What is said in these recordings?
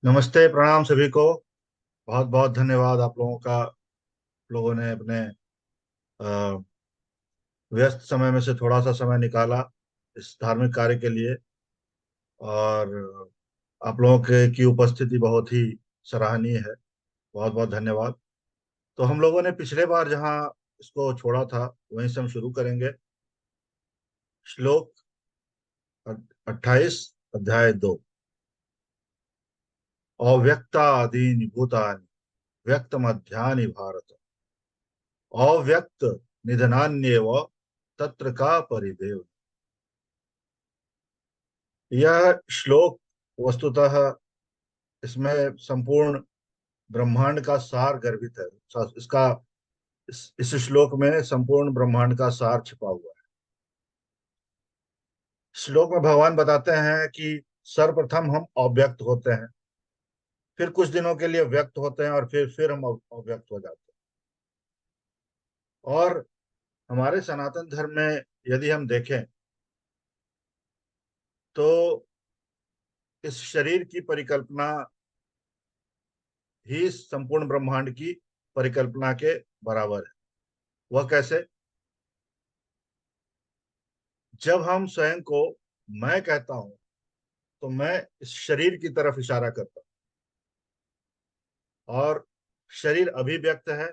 नमस्ते, प्रणाम सभी को। बहुत बहुत धन्यवाद आप लोगों का। लोगों ने अपने अ, व्यस्त समय में से थोड़ा सा समय निकाला इस धार्मिक कार्य के लिए। और आप लोगों के की उपस्थिति बहुत ही सराहनीय है। बहुत बहुत धन्यवाद। तो हम लोगों ने पिछले बार जहाँ इसको छोड़ा था वहीं से हम शुरू करेंगे। श्लोक 28, अध्याय 2। अव्यक्तादीनि भूतानि व्यक्त मध्यानि भारत, अव्यक्त निधनान्येव तत्र का परिदेव। यह श्लोक वस्तुतः इसमें संपूर्ण ब्रह्मांड का सार गर्भित है। इसका इस श्लोक में संपूर्ण ब्रह्मांड का सार छिपा हुआ है। श्लोक में भगवान बताते हैं कि सर्वप्रथम हम अव्यक्त होते हैं, फिर कुछ दिनों के लिए व्यक्त होते हैं, और फिर हम अव्यक्त हो जाते हैं। और हमारे सनातन धर्म में यदि हम देखें तो इस शरीर की परिकल्पना ही संपूर्ण ब्रह्मांड की परिकल्पना के बराबर है। वह कैसे? जब हम स्वयं को मैं कहता हूं तो मैं इस शरीर की तरफ इशारा करता हूं। और शरीर अभी व्यक्त है,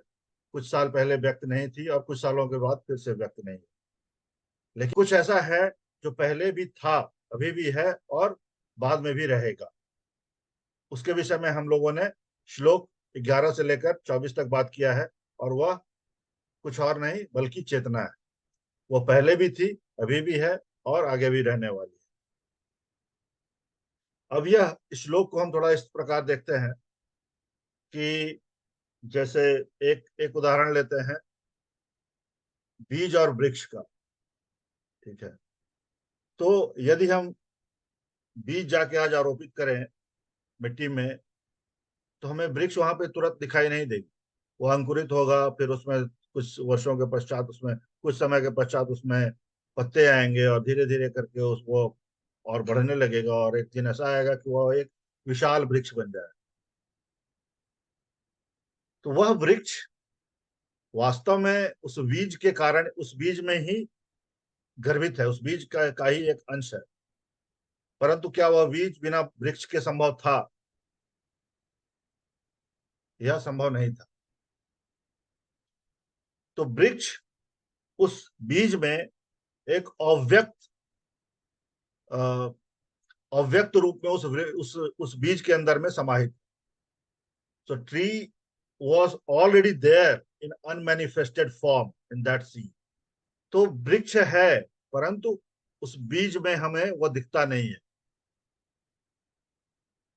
कुछ साल पहले व्यक्त नहीं थी, और कुछ सालों के बाद फिर से व्यक्त नहीं है। लेकिन कुछ ऐसा है जो पहले भी था, अभी भी है, और बाद में भी रहेगा। उसके विषय में हम लोगों ने श्लोक 11 से लेकर 24 तक बात किया है। और वह कुछ और नहीं बल्कि चेतना है। वह पहले भी थी, अभी भी है, और आगे भी रहने वाली है। अब यह श्लोक को हम थोड़ा इस प्रकार देखते हैं कि जैसे एक एक उदाहरण लेते हैं, बीज और वृक्ष का। ठीक है। तो यदि हम बीज जाके आज आरोपित करें मिट्टी में, तो हमें वृक्ष वहां पे तुरंत दिखाई नहीं देगी। वो अंकुरित होगा, फिर उसमें कुछ वर्षों के पश्चात, उसमें कुछ समय के पश्चात उसमें पत्ते आएंगे, और धीरे धीरे करके उस वो और बढ़ने लगेगा, और एक दिन ऐसा आएगा कि वह एक विशाल वृक्ष बन जाए। तो वह वृक्ष वास्तव में उस बीज के कारण, उस बीज में ही गर्भित है, उस बीज का ही एक अंश है। परंतु क्या वह बीज बिना वृक्ष के संभव था? यह संभव नहीं था। तो वृक्ष उस बीज में एक अ, अव्यक्त रूप में उस बीज के अंदर में समाहित। So tree was already there in unmanifested form in that seed. तो वृक्ष है, परंतु उस बीज में हमें वह दिखता नहीं है।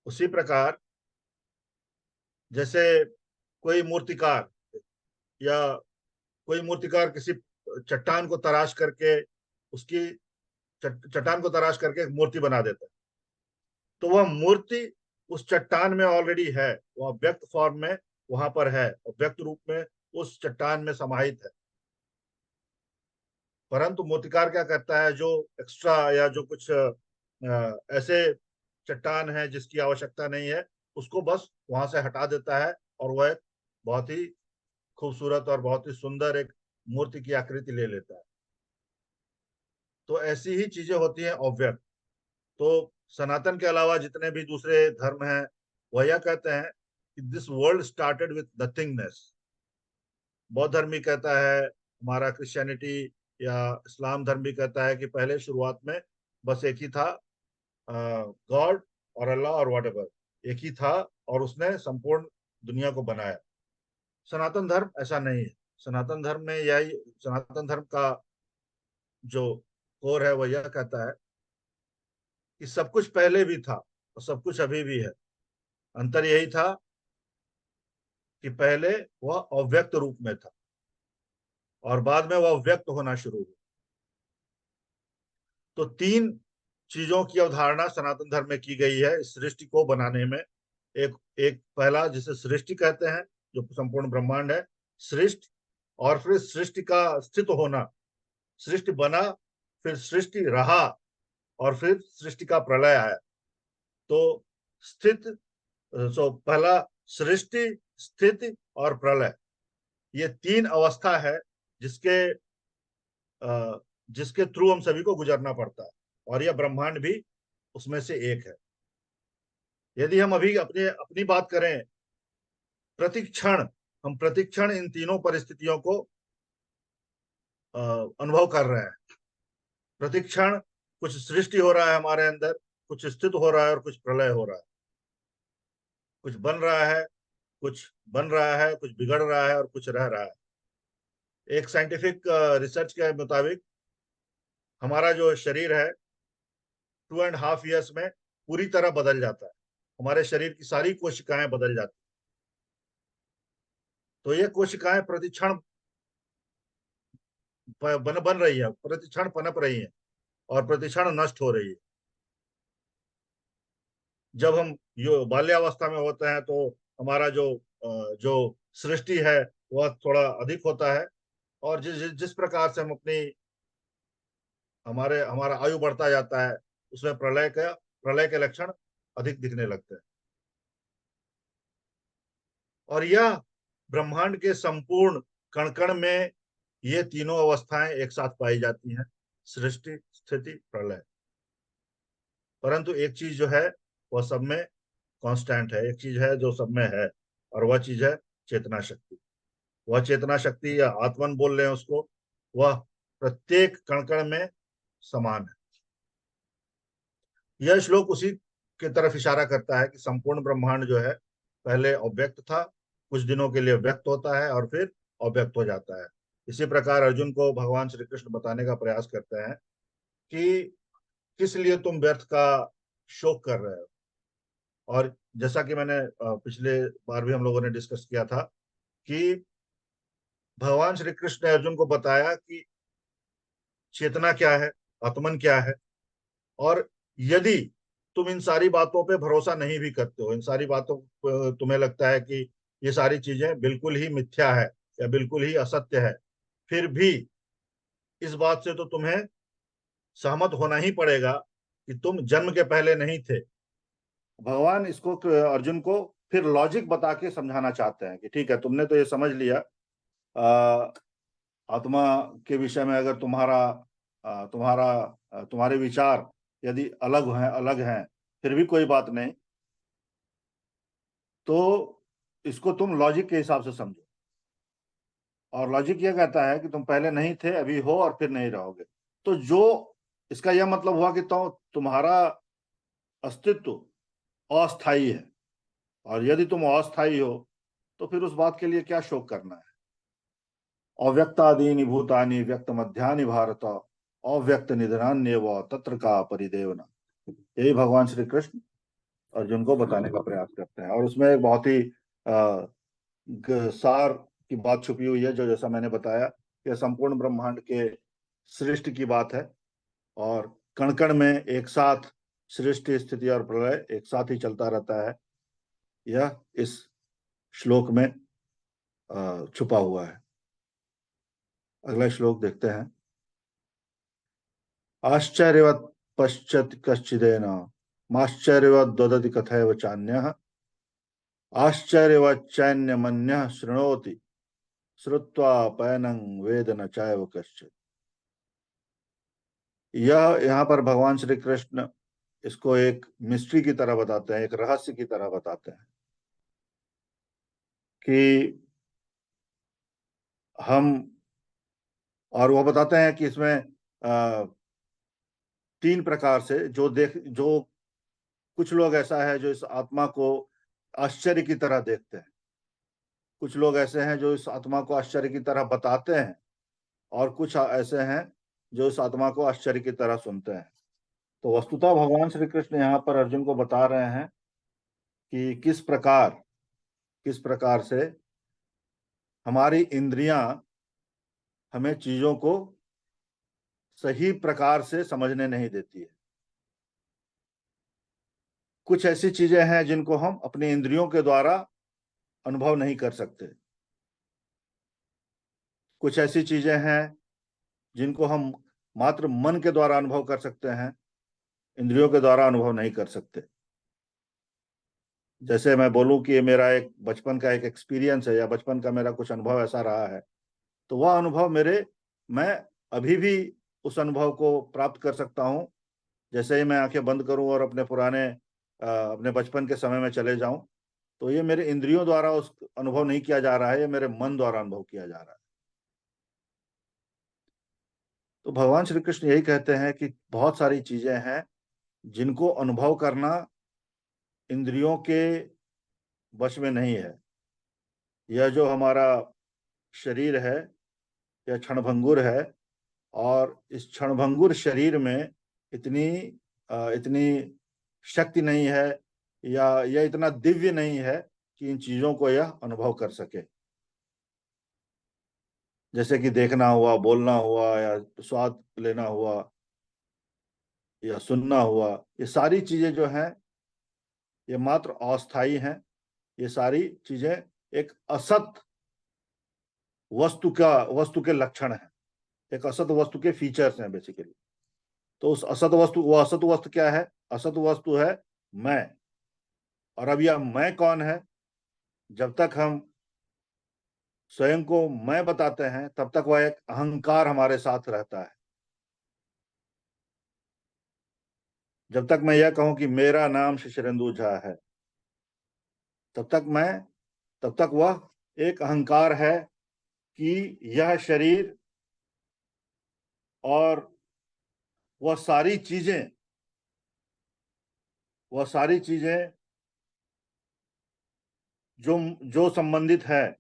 उसी प्रकार जैसे कोई मूर्तिकार, या कोई मूर्तिकार किसी चट्टान को तराश करके, उसकी चट्टान को तराश करके एक मूर्ति बना देता है। तो वह मूर्ति उस चट्टान में ऑलरेडी है, वह व्यक्त फॉर्म में वहां पर है, और व्यक्त रूप में उस चट्टान में समाहित है। परंतु मूर्तिकार क्या करता है, जो एक्स्ट्रा या जो कुछ ऐसे चट्टान है जिसकी आवश्यकता नहीं है, उसको बस वहां से हटा देता है, और वह एक बहुत ही खूबसूरत और बहुत ही सुंदर एक मूर्ति की आकृति ले लेता है। तो ऐसी ही चीजें होती हैं अव्यक्त। तो सनातन के अलावा जितने भी दूसरे धर्म हैं, वह यह कहते हैं कि this world started with nothingness. बौद्ध धर्म भी कहता है, हमारा क्रिश्चियनिटी या इस्लाम धर्म भी कहता है कि पहले शुरुआत में बस एक ही था, गॉड और अल्लाह और वॉट एवर, एक ही था, और उसने संपूर्ण दुनिया को बनाया। सनातन धर्म ऐसा नहीं है। सनातन धर्म में यही, सनातन धर्म का जो कोर है वह यह कहता है कि सब कुछ पहले भी था और सब कुछ अभी भी है। अंतर यही था कि पहले वह अव्यक्त रूप में था, और बाद में वह व्यक्त होना शुरू हुआ। तो तीन चीजों की अवधारणा सनातन धर्म में की गई है इस सृष्टि को बनाने में। एक एक पहला जिसे सृष्टि कहते हैं, जो संपूर्ण ब्रह्मांड है, सृष्टि। और फिर सृष्टि का स्थित होना, सृष्टि बना, फिर सृष्टि रहा, और फिर सृष्टि का प्रलय आया। तो स्थित, सो पहला सृष्टि, स्थिति और प्रलय, ये तीन अवस्था है जिसके जिसके थ्रू हम सभी को गुजरना पड़ता है, और यह ब्रह्मांड भी उसमें से एक है। यदि हम अभी अपने अपनी बात करें, प्रतिक्षण हम प्रतिक्षण इन तीनों परिस्थितियों को अनुभव कर रहे हैं। प्रतिक्षण कुछ सृष्टि हो रहा है हमारे अंदर, कुछ स्थित हो रहा है और कुछ प्रलय हो रहा है। कुछ बन रहा है, कुछ बन रहा है, कुछ बिगड़ रहा है और कुछ रह रहा है। एक साइंटिफिक रिसर्च के मुताबिक हमारा जो शरीर है 2.5 ईयर्स में पूरी तरह बदल जाता है। हमारे शरीर की सारी कोशिकाएं बदल जाती हैं। तो ये कोशिकाएं प्रतिक्षण बन बन रही है, प्रतिक्षण पनप रही है और प्रतिक्षण नष्ट हो रही है। जब हम यो बाल्यावस्था में होते हैं तो हमारा जो सृष्टि है वह थोड़ा अधिक होता है, और जिस प्रकार से हम अपनी हमारा आयु बढ़ता जाता है, उसमें प्रलय के लक्षण अधिक दिखने लगते हैं। और यह ब्रह्मांड के संपूर्ण कण कण में ये तीनों अवस्थाएं एक साथ पाई जाती हैं, सृष्टि, स्थिति, प्रलय। परंतु एक चीज जो है वह सब में कांस्टेंट है, एक चीज है जो सब में है, और वह चीज है चेतना शक्ति। वह चेतना शक्ति या आत्मन बोल रहे हैं उसको, वह प्रत्येक कण कण में समान है। यह श्लोक उसी की तरफ इशारा करता है कि संपूर्ण ब्रह्मांड जो है पहले अव्यक्त था, कुछ दिनों के लिए व्यक्त होता है और फिर अव्यक्त हो जाता है। इसी प्रकार अर्जुन को भगवान श्री कृष्ण बताने का प्रयास करते हैं कि किस लिए तुम व्यर्थ का शोक कर रहे हो। और जैसा कि मैंने पिछले बार भी हम लोगों ने डिस्कस किया था कि भगवान श्री कृष्ण ने अर्जुन को बताया कि चेतना क्या है, आत्मन क्या है। और यदि तुम इन सारी बातों पे भरोसा नहीं भी करते हो, इन सारी बातों तुम्हें लगता है कि ये सारी चीजें बिल्कुल ही मिथ्या है या बिल्कुल ही असत्य है, फिर भी इस बात से तो तुम्हें सहमत होना ही पड़ेगा कि तुम जन्म के पहले नहीं थे। भगवान इसको अर्जुन को फिर लॉजिक बता के समझाना चाहते हैं कि ठीक है, तुमने तो ये समझ लिया, अ, आत्मा के विषय में अगर तुम्हारे विचार यदि अलग हैं फिर भी कोई बात नहीं, तो इसको तुम लॉजिक के हिसाब से समझो। और लॉजिक ये कहता है कि तुम पहले नहीं थे, अभी हो और फिर नहीं रहोगे। तो जो इसका यह मतलब हुआ कि तुम्हारा अस्तित्व अस्थाई है, और यदि तुम अस्थाई हो तो फिर उस बात के लिए क्या शोक करना है। अव्यक्तादीनि भूतानि व्यक्त मध्यानि भारत, अव्यक्त निधनान्यव तत्र का परिदेवना। यही भगवान श्री कृष्ण अर्जुन को बताने का प्रयास करते हैं। और उसमें एक बहुत ही सार की बात छुपी हुई है, जो जैसा मैंने बताया कि संपूर्ण ब्रह्मांड के सृष्टि की बात है, और कण कण में एक साथ सृष्टि, स्थिति और प्रलय एक साथ ही चलता रहता है। यह इस श्लोक में छुपा हुआ है। अगला श्लोक देखते हैं। आश्चर्यवत् पश्यति कश्चिदेन माश्चर्यवत् ददति कथैव चान्यः आश्चर्यवच्चैन्यमन्यः शृणोति श्रुत्वा पैनं वेद न चायव कश्चित्। यह यहाँ पर भगवान श्री कृष्ण इसको एक मिस्ट्री की तरह बताते हैं, एक रहस्य की तरह बताते हैं कि हम, और वो बताते हैं कि इसमें तीन प्रकार से जो कुछ लोग ऐसा है जो इस आत्मा को आश्चर्य की तरह देखते हैं, कुछ लोग ऐसे हैं जो इस आत्मा को आश्चर्य की तरह बताते हैं, और कुछ ऐसे हैं जो इस आत्मा को आश्चर्य की तरह सुनते हैं। तो वस्तुतः भगवान श्री कृष्ण यहाँ पर अर्जुन को बता रहे हैं कि किस प्रकार से हमारी इंद्रियां हमें चीजों को सही प्रकार से समझने नहीं देती है। कुछ ऐसी चीजें हैं जिनको हम अपनी इंद्रियों के द्वारा अनुभव नहीं कर सकते, कुछ ऐसी चीजें हैं जिनको हम मात्र मन के द्वारा अनुभव कर सकते हैं, इंद्रियों के द्वारा अनुभव नहीं कर सकते। जैसे मैं बोलूं कि ये मेरा एक बचपन का एक एक्सपीरियंस है या बचपन का मेरा कुछ अनुभव ऐसा रहा है, तो वह अनुभव मेरे, मैं अभी भी उस अनुभव को प्राप्त कर सकता हूं। जैसे ही मैं आंखें बंद करूं और अपने पुराने अपने बचपन के समय में चले जाऊं, तो ये मेरे इंद्रियों द्वारा उस अनुभव नहीं किया जा रहा है, ये मेरे मन द्वारा अनुभव किया जा रहा है। तो भगवान श्री कृष्ण यही कहते हैं कि बहुत सारी चीजें हैं जिनको अनुभव करना इंद्रियों के वश में नहीं है। यह जो हमारा शरीर है, यह क्षणभंगुर है, और इस क्षणभंगुर शरीर में इतनी इतनी शक्ति नहीं है, या यह इतना दिव्य नहीं है कि इन चीजों को यह अनुभव कर सके। जैसे कि देखना हुआ, बोलना हुआ, या स्वाद लेना हुआ, या सुनना हुआ, ये सारी चीजें जो हैं ये मात्र अस्थाई हैं। ये सारी चीजें एक असत वस्तु के लक्षण हैं, एक असत वस्तु के फीचर्स हैं बेसिकली। तो उस असत वस्तु, वो असत वस्तु क्या है? असत वस्तु है मैं। और अब यह मैं कौन है? जब तक हम स्वयं को मैं बताते हैं तब तक वह एक अहंकार हमारे साथ रहता है। जब तक मैं यह कहूं कि मेरा नाम शिशिरेंदु झा है, तब तक मैं, तब तक वह एक अहंकार है कि यह शरीर और वह सारी चीजें, वह सारी चीजें जो जो संबंधित है,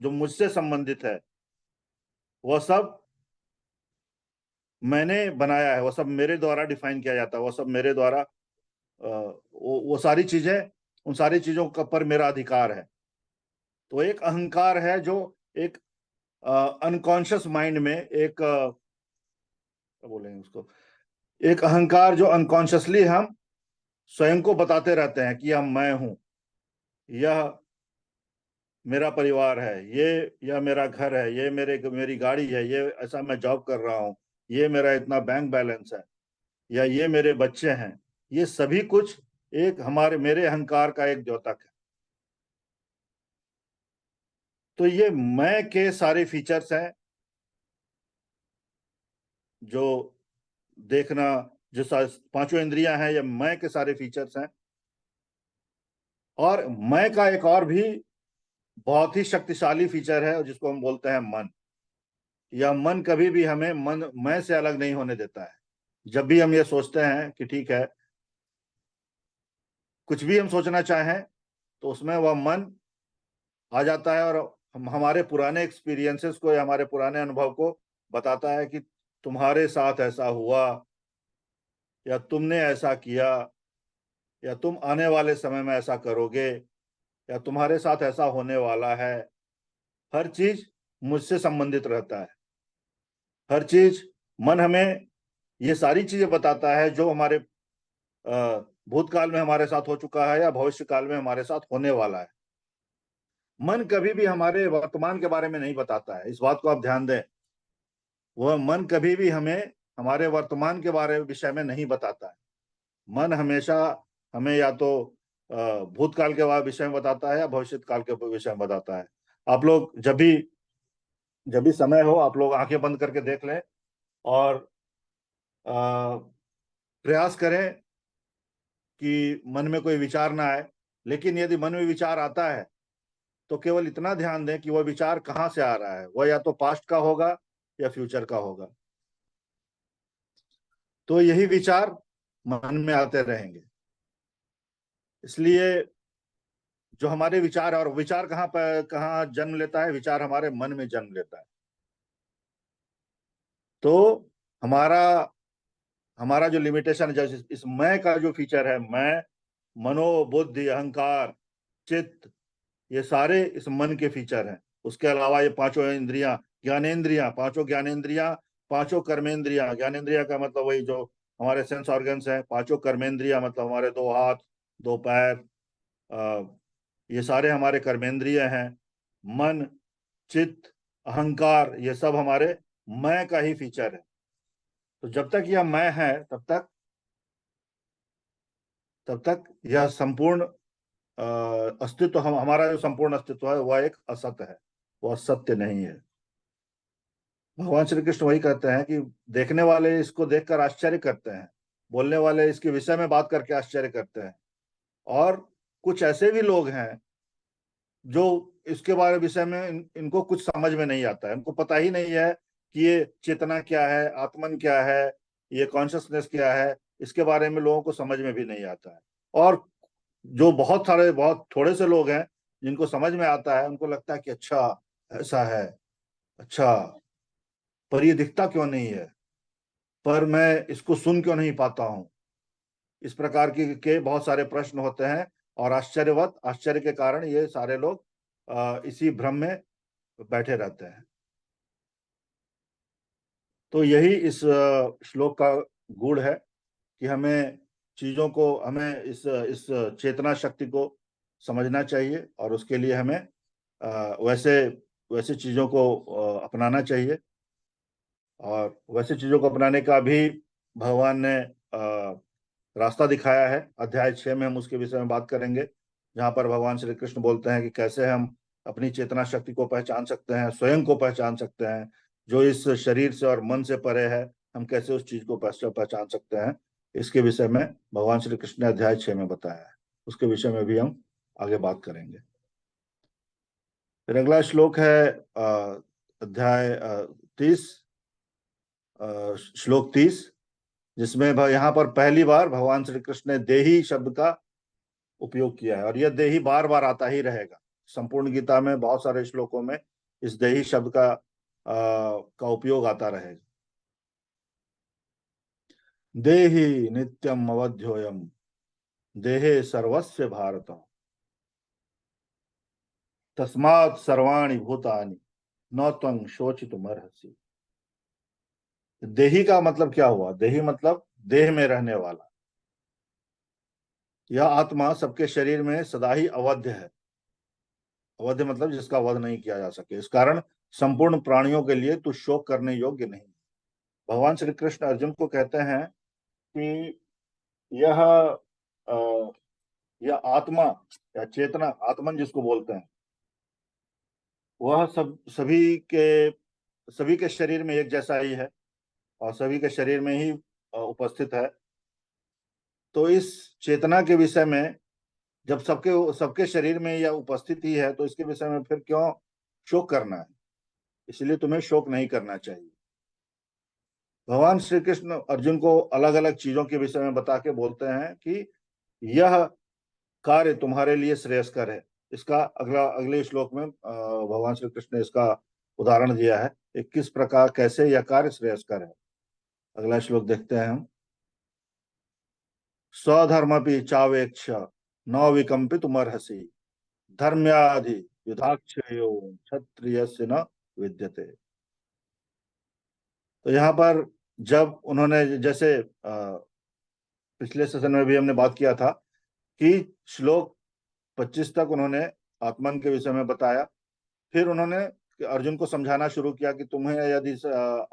जो मुझसे संबंधित है, वह सब मैंने बनाया है, वह सब मेरे द्वारा डिफाइन किया जाता है, वह सब मेरे द्वारा वो सारी चीजें, उन सारी चीजों का पर मेरा अधिकार है। तो एक अहंकार है जो एक अनकॉन्शियस माइंड में एक क्या बोलेंगे उसको, एक अहंकार जो अनकॉन्शियसली हम स्वयं को बताते रहते हैं कि यह मैं हूं, यह मेरा परिवार है, ये यह मेरा घर है, ये मेरी गाड़ी है, ये ऐसा मैं जॉब कर रहा हूँ, ये मेरा इतना बैंक बैलेंस है, या ये मेरे बच्चे हैं। ये सभी कुछ एक हमारे मेरे अहंकार का एक द्योतक है। तो ये मैं के सारे फीचर्स हैं, जो देखना, जो पांचों इंद्रियां हैं, ये मैं के सारे फीचर्स हैं। और मैं का एक और भी बहुत ही शक्तिशाली फीचर है जिसको हम बोलते हैं मन। यह मन कभी भी हमें मन मैं से अलग नहीं होने देता है। जब भी हम ये सोचते हैं कि ठीक है, कुछ भी हम सोचना चाहें, तो उसमें वह मन आ जाता है, और हम हमारे पुराने एक्सपीरियंसेस को या हमारे पुराने अनुभव को बताता है कि तुम्हारे साथ ऐसा हुआ, या तुमने ऐसा किया, या तुम आने वाले समय में ऐसा करोगे, या तुम्हारे साथ ऐसा होने वाला है। हर चीज मुझसे संबंधित रहता है। हर चीज, मन हमें ये सारी चीजें बताता है जो हमारे भूतकाल में हमारे साथ हो चुका है या भविष्य काल में हमारे साथ होने वाला है। मन कभी भी हमारे वर्तमान के बारे में नहीं बताता है, इस बात को आप ध्यान दें। वह मन कभी भी हमें हमारे वर्तमान के बारे विषय में नहीं बताता है। मन हमेशा हमें या तो भूतकाल के विषय में बताता है या भविष्य काल के विषय में बताता है। आप लोग जब भी समय हो, आप लोग आंखें बंद करके देख लें, और प्रयास करें कि मन में कोई विचार ना आए। लेकिन यदि मन में विचार आता है, तो केवल इतना ध्यान दें कि वह विचार कहाँ से आ रहा है। वह या तो पास्ट का होगा या फ्यूचर का होगा। तो यही विचार मन में आते रहेंगे। इसलिए जो हमारे विचार है, और विचार कहाँ जन्म लेता है? विचार हमारे मन में जन्म लेता है। तो हमारा हमारा जो लिमिटेशन है, जैसे इस मैं का जो फीचर है, मैं, मनोबुद्धि, अहंकार, चित्त, ये सारे इस मन के फीचर हैं। उसके अलावा ये पांचों इंद्रियां, ज्ञानेन्द्रियां, पांचों ज्ञानेन्द्रियां, पांचों कर्मेंद्रियां। ज्ञानेन्द्रिया का मतलब वही जो हमारे सेंस ऑर्गन्स हैं। पांचों कर्मेंद्रियां मतलब हमारे दो हाथ, दो पैर, ये सारे हमारे कर्मेंद्रिय हैं। मन, चित्त, अहंकार, ये सब हमारे मैं का ही फीचर है। तो जब तक यह मैं है, तब तक यह संपूर्ण अस्तित्व, हमारा जो संपूर्ण अस्तित्व है वह एक असत्य है, वह सत्य नहीं है। भगवान श्री कृष्ण वही कहते हैं कि देखने वाले इसको देखकर आश्चर्य करते हैं, बोलने वाले इसके विषय में बात करके आश्चर्य करते हैं, और कुछ ऐसे भी लोग हैं जो इसके बारे विषय में इनको कुछ समझ में नहीं आता है, इनको पता ही नहीं है कि ये चेतना क्या है, आत्मन क्या है, ये कॉन्शियसनेस क्या है, इसके बारे में लोगों को समझ में भी नहीं आता है। और जो बहुत सारे, बहुत थोड़े से लोग हैं जिनको समझ में आता है, उनको लगता है कि अच्छा ऐसा है, अच्छा, पर ये दिखता क्यों नहीं है, पर मैं इसको सुन क्यों नहीं पाता हूं। इस प्रकार के बहुत सारे प्रश्न होते हैं, और आश्चर्य के कारण ये सारे लोग इसी भ्रम में बैठे रहते हैं। तो यही इस श्लोक का गुण है कि हमें चीजों को, हमें इस चेतना शक्ति को समझना चाहिए, और उसके लिए हमें वैसे वैसे चीजों को अपनाना चाहिए। और वैसे चीजों को अपनाने का भी भगवान ने रास्ता दिखाया है। अध्याय 6 में हम उसके विषय में बात करेंगे, जहां पर भगवान श्री कृष्ण बोलते हैं कि कैसे हम अपनी चेतना शक्ति को पहचान सकते हैं, स्वयं को पहचान सकते हैं, जो इस शरीर से और मन से परे है, हम कैसे उस चीज को पहचान सकते हैं। इसके विषय में भगवान श्री कृष्ण ने अध्याय 6 में बताया है, उसके विषय में भी हम आगे बात करेंगे। फिर अगला श्लोक है अध्याय 30, श्लोक 30, जिसमें यहाँ पर पहली बार भगवान श्री कृष्ण ने देही शब्द का उपयोग किया है, और यह देही बार बार आता ही रहेगा। संपूर्ण गीता में बहुत सारे श्लोकों में इस देही शब्द का उपयोग आता रहेगा। देही नित्यम अवध्योयम देहे सर्वस्व भारत तस्मात् सर्वाणि भूतानि न त्वं शोचितुमर्हसि। देही का मतलब क्या हुआ? देही मतलब देह में रहने वाला। यह आत्मा सबके शरीर में सदा ही अवध्य है। अवध्य मतलब जिसका वध नहीं किया जा सके। इस कारण संपूर्ण प्राणियों के लिए तू शोक करने योग्य नहीं। भगवान श्री कृष्ण अर्जुन को कहते हैं कि यह अ, यह आत्मा या चेतना, आत्मन जिसको बोलते हैं, वह सभी के शरीर में एक जैसा ही है, और सभी के शरीर में ही उपस्थित है। तो इस चेतना के विषय में, जब सबके सबके शरीर में यह उपस्थित ही है, तो इसके विषय में फिर क्यों शोक करना है? इसलिए तुम्हें शोक नहीं करना चाहिए। भगवान श्री कृष्ण अर्जुन को अलग अलग चीजों के विषय में बता के बोलते हैं कि यह कार्य तुम्हारे लिए श्रेयस्कर है। इसका अगले श्लोक में भगवान श्री कृष्ण ने इसका उदाहरण दिया है कि किस प्रकार, कैसे यह कार्य श्रेयस्कर है। अगला श्लोक देखते हैं हम। स्वधर्मपि चावेक्ष न विकम्पितुमर्हसि धर्म्याधि युधाक्षयो क्षत्रियस्य न विद्यते। तो यहाँ पर जब उन्होंने, जैसे पिछले सेशन में भी हमने बात किया था कि श्लोक 25 तक उन्होंने आत्मन के विषय में बताया, फिर उन्होंने अर्जुन को समझाना शुरू किया कि तुम्हें यदि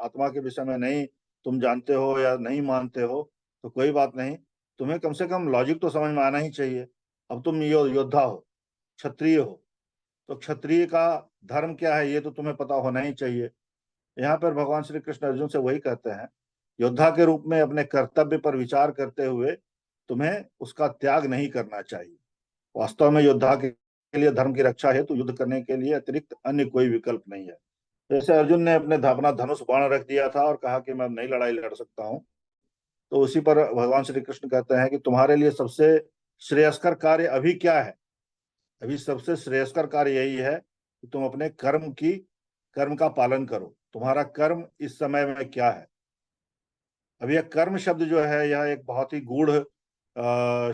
आत्मा के विषय में नहीं तुम जानते हो या नहीं मानते हो तो कोई बात नहीं, तुम्हें कम से कम लॉजिक तो समझ में आना ही चाहिए। अब तुम योद्धा हो, क्षत्रिय हो, तो क्षत्रिय का धर्म क्या है ये तो तुम्हें पता होना ही चाहिए। यहाँ पर भगवान श्री कृष्ण अर्जुन से वही कहते हैं, योद्धा के रूप में अपने कर्तव्य पर विचार करते हुए तुम्हें उसका त्याग नहीं करना चाहिए। वास्तव में योद्धा के लिए धर्म की रक्षा हेतु युद्ध करने के लिए अतिरिक्त अन्य कोई विकल्प नहीं है। जैसे अर्जुन ने अपना धनुष बाण रख दिया था और कहा कि मैं नई लड़ाई लड़ सकता हूं, तो उसी पर भगवान श्री कृष्ण कहते हैं कि तुम्हारे लिए सबसे श्रेयस्कर कार्य अभी क्या है? अभी सबसे श्रेयस्कर कार्य यही है कि तुम अपने कर्म का पालन करो। तुम्हारा कर्म इस समय में क्या है? अब यह कर्म शब्द जो है, यह एक बहुत ही गूढ़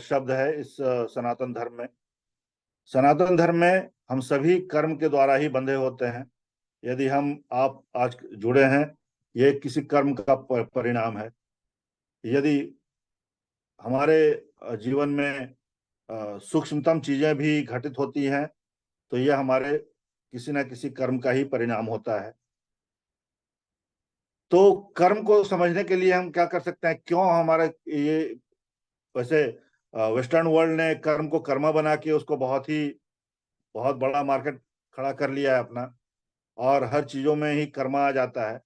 शब्द है इस सनातन धर्म में। सनातन धर्म में हम सभी कर्म के द्वारा ही बंधे होते हैं। यदि आप आज जुड़े हैं, ये किसी कर्म का परिणाम है। यदि हमारे जीवन में सूक्ष्मतम चीजें भी घटित होती हैं, तो यह हमारे किसी न किसी कर्म का ही परिणाम होता है। तो कर्म को समझने के लिए हम क्या कर सकते हैं? क्यों हमारा ये, वैसे वेस्टर्न वर्ल्ड ने कर्म को कर्मा बना के उसको बहुत बड़ा मार्केट खड़ा कर लिया है अपना, और हर चीजों में ही कर्मा आ जाता है।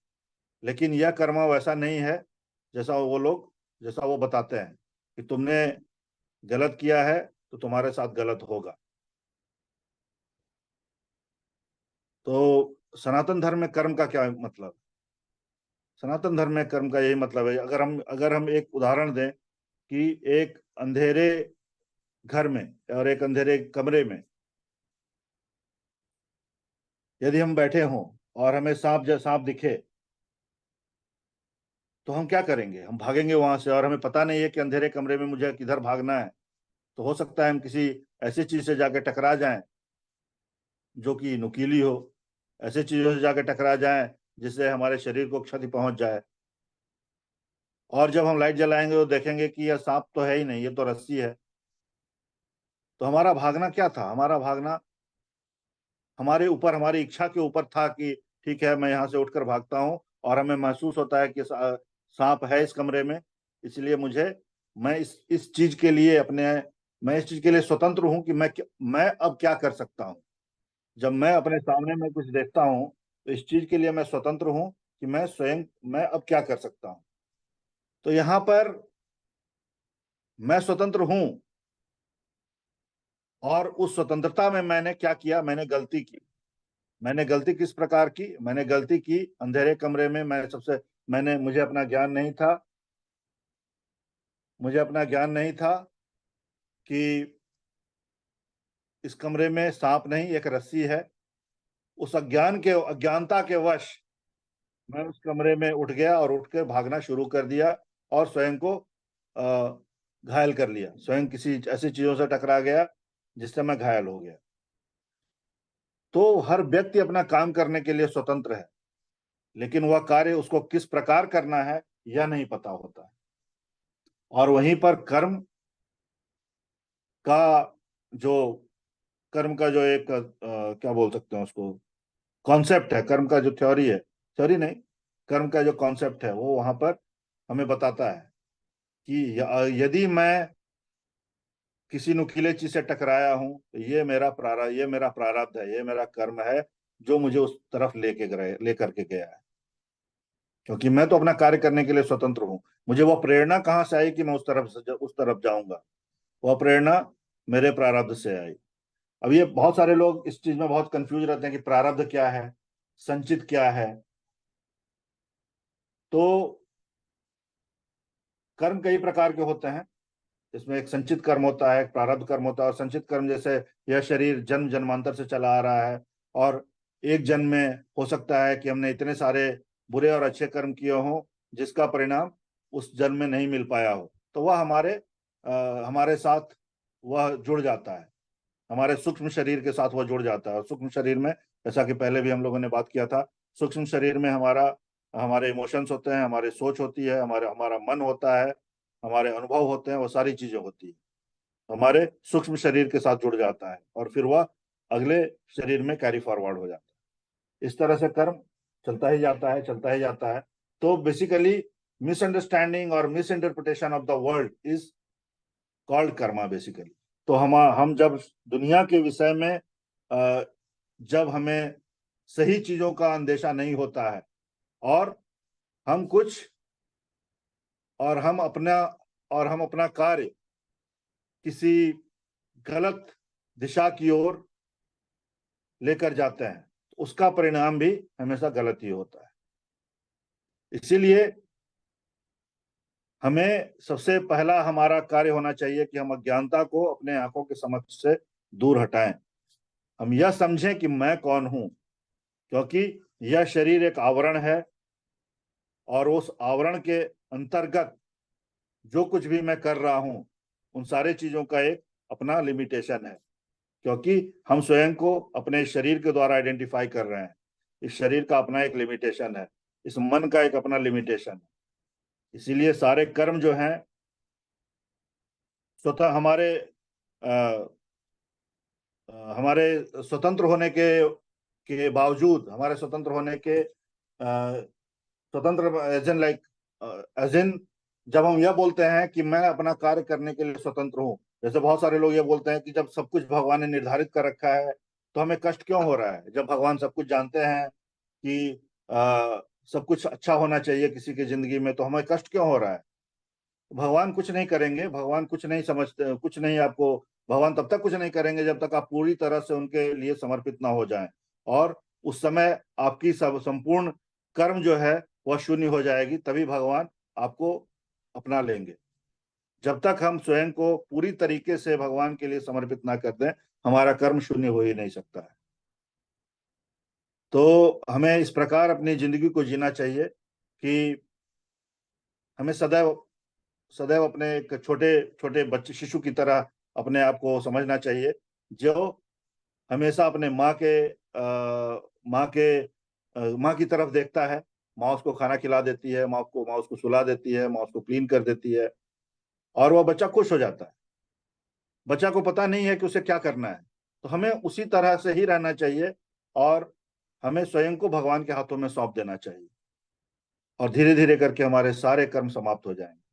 लेकिन यह कर्मा वैसा नहीं है जैसा वो बताते हैं कि तुमने गलत किया है तो तुम्हारे साथ गलत होगा। तो सनातन धर्म में कर्म का क्या मतलब? सनातन धर्म में कर्म का यही मतलब है, अगर हम एक उदाहरण दें कि एक अंधेरे घर में और एक अंधेरे कमरे में यदि हम बैठे हों और हमें सांप दिखे, तो हम क्या करेंगे? हम भागेंगे वहां से, और हमें पता नहीं है कि अंधेरे कमरे में मुझे किधर भागना है। तो हो सकता है हम किसी ऐसी चीज से जाके टकरा जाएं जो कि नुकीली हो, ऐसे चीजों से जाके टकरा जाएं जिससे हमारे शरीर को क्षति पहुंच जाए। और जब हम लाइट जलाएंगे तो देखेंगे कि यह सांप तो है ही नहीं, ये तो रस्सी है। तो हमारा भागना क्या था? हमारा भागना हमारे ऊपर, हमारी इच्छा के ऊपर था कि ठीक है, मैं यहाँ से उठकर भागता हूँ, और हमें महसूस होता है कि सांप है इस कमरे में, इसलिए मैं इस चीज के लिए मैं इस चीज के लिए स्वतंत्र हूँ कि मैं अब क्या कर सकता हूँ। जब मैं अपने सामने में कुछ देखता हूँ तो इस चीज के लिए मैं स्वतंत्र हूँ कि मैं अब क्या कर सकता हूँ। तो यहाँ पर मैं स्वतंत्र हूँ, और उस स्वतंत्रता में मैंने क्या किया? मैंने गलती किस प्रकार की? मैंने गलती की अंधेरे कमरे में। मुझे अपना ज्ञान नहीं था, कि इस कमरे में सांप नहीं, एक रस्सी है। उस अज्ञानता के वश मैं उस कमरे में उठ गया और उठकर भागना शुरू कर दिया, और स्वयं को अ, घायल कर लिया। स्वयं किसी ऐसी चीजों से टकरा गया जिससे मैं घायल हो गया। तो हर व्यक्ति अपना काम करने के लिए स्वतंत्र है, लेकिन वह कार्य उसको किस प्रकार करना है यह नहीं पता होता है। और वहीं पर का जो कर्म का जो एक क्या बोल सकते हैं उसको, कॉन्सेप्ट है, कर्म का जो थ्योरी नहीं, कर्म का जो कॉन्सेप्ट है वो वहां पर हमें बताता है कि यदि मैं किसी नुकीले चीज से टकराया हूं तो ये मेरा प्रारब्ध है, ये मेरा कर्म है जो मुझे उस तरफ लेकर के गया है। क्योंकि मैं तो अपना कार्य करने के लिए स्वतंत्र हूँ। मुझे वो प्रेरणा कहाँ से आई कि मैं उस तरफ जाऊंगा? वह प्रेरणा मेरे प्रारब्ध से आई। अब ये बहुत सारे लोग इस चीज में बहुत कंफ्यूज रहते हैं कि प्रारब्ध क्या है, संचित क्या है। तो कर्म कई प्रकार के होते हैं। इसमें एक संचित कर्म होता है, एक प्रारब्ध कर्म होता है। और संचित कर्म जैसे यह शरीर जन्म जन्मांतर से चला आ रहा है, और एक जन्म में हो सकता है कि हमने इतने सारे बुरे और अच्छे कर्म किए हों जिसका परिणाम उस जन्म में नहीं मिल पाया हो, तो वह हमारे साथ वह जुड़ जाता है, हमारे सूक्ष्म शरीर के साथ वह जुड़ जाता है। और सूक्ष्म शरीर में, जैसा कि पहले भी हम लोगों ने बात किया था, सूक्ष्म शरीर में हमारे इमोशंस होते हैं, हमारी सोच होती है, हमारा मन होता है, हमारे अनुभव होते हैं, वो सारी चीजें होती है, हमारे सूक्ष्म शरीर के साथ जुड़ जाता है, और फिर वह अगले शरीर में कैरी फॉरवर्ड हो जाता है। इस तरह से कर्म चलता ही जाता है, चलता ही जाता है। तो बेसिकली मिसअंडरस्टैंडिंग और miss interpretation of the world is called Karma basically. तो हम जब दुनिया के विषय में जब हमें सही चीजों का अंदेशा नहीं होता है, और हम कुछ और हम अपना कार्य किसी गलत दिशा की ओर लेकर जाते हैं, तो उसका परिणाम भी हमेशा गलत ही होता है। इसीलिए हमें सबसे पहला हमारा कार्य होना चाहिए कि हम अज्ञानता को अपने आंखों के समक्ष से दूर हटाएं। हम यह समझें कि मैं कौन हूं, क्योंकि यह शरीर एक आवरण है, और उस आवरण के अंतर्गत जो कुछ भी मैं कर रहा हूं उन सारे चीजों का एक अपना लिमिटेशन है। क्योंकि हम स्वयं को अपने शरीर के द्वारा आइडेंटिफाई कर रहे हैं। इस शरीर का अपना एक लिमिटेशन है, इस मन का एक अपना लिमिटेशन है। इसीलिए सारे कर्म जो हैं स्वतः अ, हमारे स्वतंत्र होने के बावजूद, हमारे स्वतंत्र होने के स्वतंत्र एज इन जब हम यह बोलते हैं कि मैं अपना कार्य करने के लिए स्वतंत्र हूँ, जैसे बहुत सारे लोग ये बोलते हैं कि जब सब कुछ भगवान ने निर्धारित कर रखा है तो हमें कष्ट क्यों हो रहा है, जब भगवान सब कुछ जानते हैं कि सब कुछ अच्छा होना चाहिए किसी की जिंदगी में, तो हमें कष्ट क्यों हो रहा है। भगवान कुछ नहीं करेंगे, भगवान कुछ नहीं समझते, कुछ नहीं आपको, भगवान तब तक कुछ नहीं करेंगे जब तक आप पूरी तरह से उनके लिए समर्पित ना हो जाएं। और उस समय आपकी सब संपूर्ण कर्म जो है वह शून्य हो जाएगी, तभी भगवान आपको अपना लेंगे। जब तक हम स्वयं को पूरी तरीके से भगवान के लिए समर्पित ना कर दें, हमारा कर्म शून्य हो ही नहीं सकता है। तो हमें इस प्रकार अपनी जिंदगी को जीना चाहिए कि हमें सदैव सदैव अपने एक छोटे छोटे बच्चे शिशु की तरह अपने आप को समझना चाहिए, जो हमेशा अपने माँ की तरफ देखता है। माँ उसको खाना खिला देती है, माँ उसको सुला देती है, माँ उसको क्लीन कर देती है, और वह बच्चा खुश हो जाता है। बच्चा को पता नहीं है कि उसे क्या करना है। तो हमें उसी तरह से ही रहना चाहिए, और हमें स्वयं को भगवान के हाथों में सौंप देना चाहिए, और धीरे धीरे करके हमारे सारे कर्म समाप्त हो जाएंगे।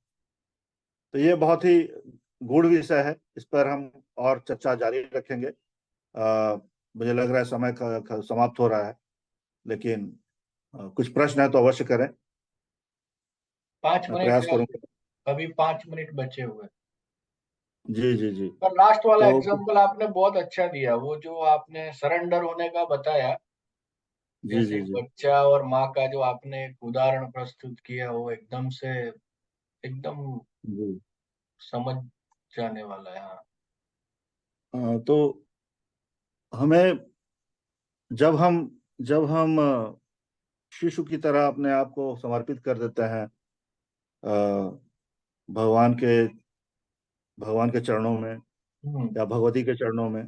तो ये बहुत ही गूढ़ विषय है, इस पर हम और चर्चा जारी रखेंगे। मुझे लग रहा है समय का समाप्त हो रहा है, लेकिन कुछ प्रश्न है तो अवश्य करें, मैं5 मिनट प्रयास है। करूंगा। अभी 5 मिनट बचे हुए। जी जी जी। पर लास्ट वाला तो एग्जांपल आपने बहुत अच्छा दिया, वो जो आपने सरेंडर होने का बताया। जी जैसे जी एक जी बच्चा और माँ का जो आपने एक उदाहरण प्रस्तुत किया, वो एकदम से एकदम जी। समझ जाने वाला है। हाँ। तो हमें जब हम जब हम शिशु की तरह अपने आप को समर्पित कर देते हैं अ, भगवान के भगवान के चरणों में हम्म। या भगवती के चरणों में,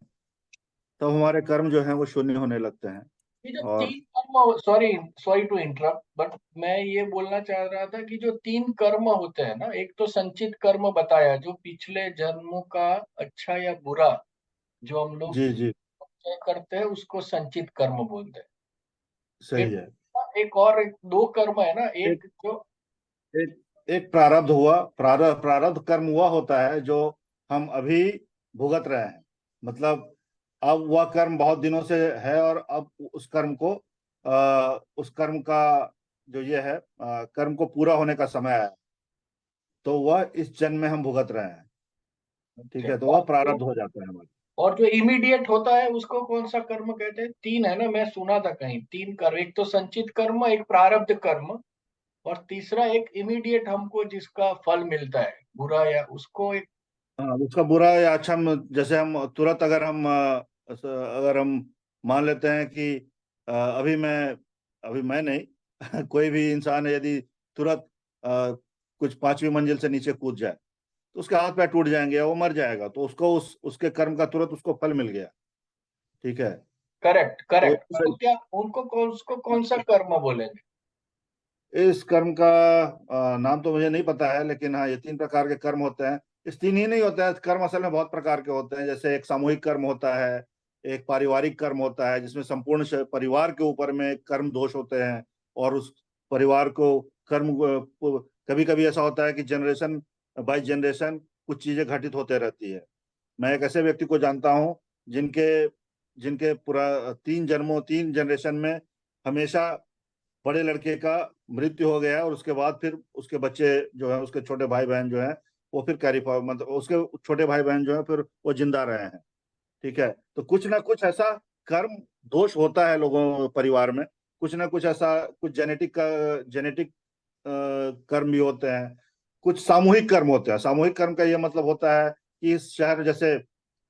तब हमारे कर्म जो हैं वो शून्य होने लगते हैं। ये जो और तीन कर्म, sorry sorry to interrupt, but मैं ये बोलना चाह रहा था कि जो तीन कर्म होते हैं ना, एक तो संचित कर्म बताया, जो पिछले जन्मों का अच्छा या बुरा जो हम लोग जी जी, तय करते हैं, उसको संचित कर्म बोलते हैं। सही एक है। दो कर्म है ना, एक एक जो एक एक प्रारब्ध हुआ, प्रारब्ध कर्म हुआ होता है जो हम अभी भुगत रहे हैं। मतलब अब वह कर्म बहुत दिनों से है, और अब उस कर्म का जो ये है कर्म को पूरा होने का समय आया, तो वह इस जन्म में हम भुगत रहे हैं। ठीक है, तो वह प्रारब्ध हो जाता है हमारा। और जो इमीडिएट होता है उसको कौन सा कर्म कहते हैं? तीन है ना, मैं सुना था कहीं, तीन कर्म, एक तो संचित कर्म, एक प्रारब्ध कर्म, और तीसरा एक इमीडिएट हमको जिसका फल मिलता है बुरा या उसको एक। हाँ, उसका बुरा या अच्छा जैसे हम तुरंत अगर हम मान लेते हैं कि अभी मैं नहीं कोई भी इंसान है, यदि तुरंत कुछ 5वीं मंजिल से नीचे कूद जाए, तो उसके हाथ पैर टूट जाएंगे या वो मर जाएगा, तो उसको उसके कर्म का तुरंत उसको फल मिल गया। ठीक है। करेक्ट तो करेक्ट, तो क्या उसको कौन सा कर्म बोलेंगे? इस कर्म का नाम तो मुझे नहीं पता है, लेकिन हाँ, ये 3 प्रकार के कर्म होते हैं। इस तीन ही नहीं होते हैं कर्म, असल में बहुत प्रकार के होते हैं। जैसे एक सामूहिक कर्म होता है, एक पारिवारिक कर्म होता है जिसमें संपूर्ण परिवार के ऊपर में कर्म दोष होते हैं, और उस परिवार को कर्म कभी कभी ऐसा होता है कि जनरेशन बाय जनरेशन कुछ चीजें घटित होते रहती है। मैं एक ऐसे व्यक्ति को जानता हूँ जिनके जिनके पूरा 3 जनरेशन में हमेशा बड़े लड़के का मृत्यु हो गया है, और उसके बाद फिर उसके बच्चे जो है, उसके छोटे भाई बहन जो हैं, वो फिर कैरी फॉरवर्ड, मतलब उसके छोटे भाई बहन जो है फिर वो जिंदा रहे हैं। ठीक है। तो कुछ ना कुछ ऐसा कर्म दोष होता है लोगों परिवार में, कुछ ना कुछ ऐसा, कुछ जेनेटिक कर्म भी होते हैं, कुछ सामूहिक कर्म होते हैं। सामूहिक कर्म का ये मतलब होता है कि इस शहर, जैसे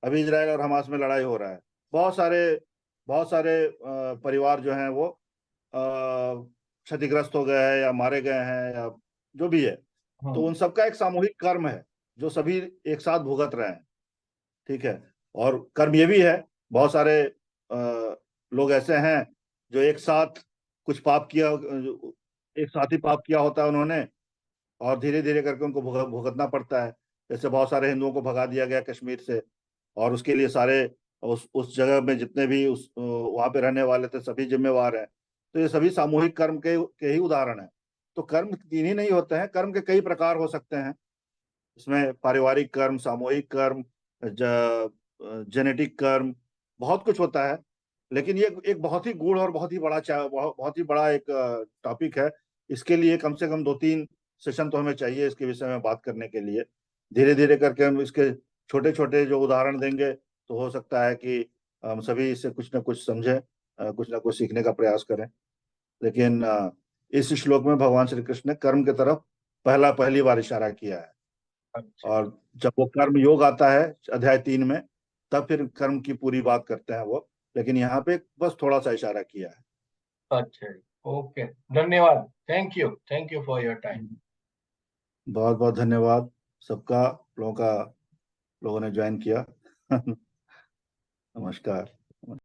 अभी इजराइल और हमास में लड़ाई हो रहा है, बहुत सारे परिवार जो हैं वो क्षतिग्रस्त हो गए हैं या मारे गए हैं या जो भी है। तो हम्म। उन सबका एक सामूहिक कर्म है जो सभी एक साथ भुगत रहे हैं। ठीक है। और कर्म ये भी है, बहुत सारे लोग ऐसे हैं जो एक साथ ही पाप किया होता है उन्होंने, और धीरे धीरे करके उनको भुगतना पड़ता है। जैसे बहुत सारे हिंदुओं को भगा दिया गया कश्मीर से, और उसके लिए सारे उस जगह में जितने भी उस वहां पे रहने वाले थे सभी जिम्मेवार हैं। तो ये सभी सामूहिक कर्म के ही उदाहरण है। तो कर्म तीन ही नहीं होते हैं, कर्म के कई प्रकार हो सकते हैं। इसमें पारिवारिक कर्म, सामूहिक कर्म, जेनेटिक कर्म, बहुत कुछ होता है। लेकिन ये एक बहुत ही गूढ़ और बहुत ही बड़ा बहुत ही बड़ा एक टॉपिक है। इसके लिए कम से कम 2-3 सेशन तो हमें चाहिए इसके विषय में बात करने के लिए। धीरे धीरे करके हम इसके छोटे छोटे जो उदाहरण देंगे तो हो सकता है कि हम सभी इससे कुछ ना कुछ समझें, कुछ ना कुछ सीखने का प्रयास करें। लेकिन इस श्लोक में भगवान श्री कृष्ण ने कर्म की तरफ पहली बार इशारा किया है। अच्छा और जब वो कर्म योग आता है अध्याय 3 में, तब फिर कर्म की पूरी बात करते हैं वो। लेकिन यहाँ पे बस थोड़ा सा इशारा किया है। अच्छा, ओके, धन्यवाद, thank you for your time. बहुत बहुत धन्यवाद सबका, लोगों ने ज्वाइन किया। नमस्कार।